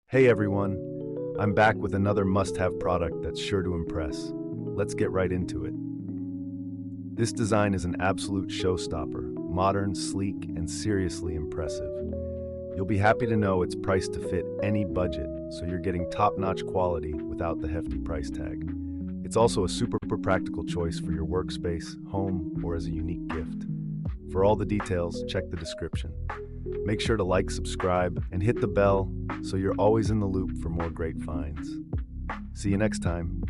Hey everyone, I'm back with another must-have product that's sure to impress. Let's get right into it. This design is an absolute showstopper, modern, sleek, and seriously impressive. You'll be happy to know it's priced to fit any budget, so you're getting top-notch quality without the hefty price tag. It's also a super practical choice for your workspace, home, or as a unique gift. For all the details, check the description. Make sure to like, subscribe, and hit the bell so you're always in the loop for more great finds. See you next time.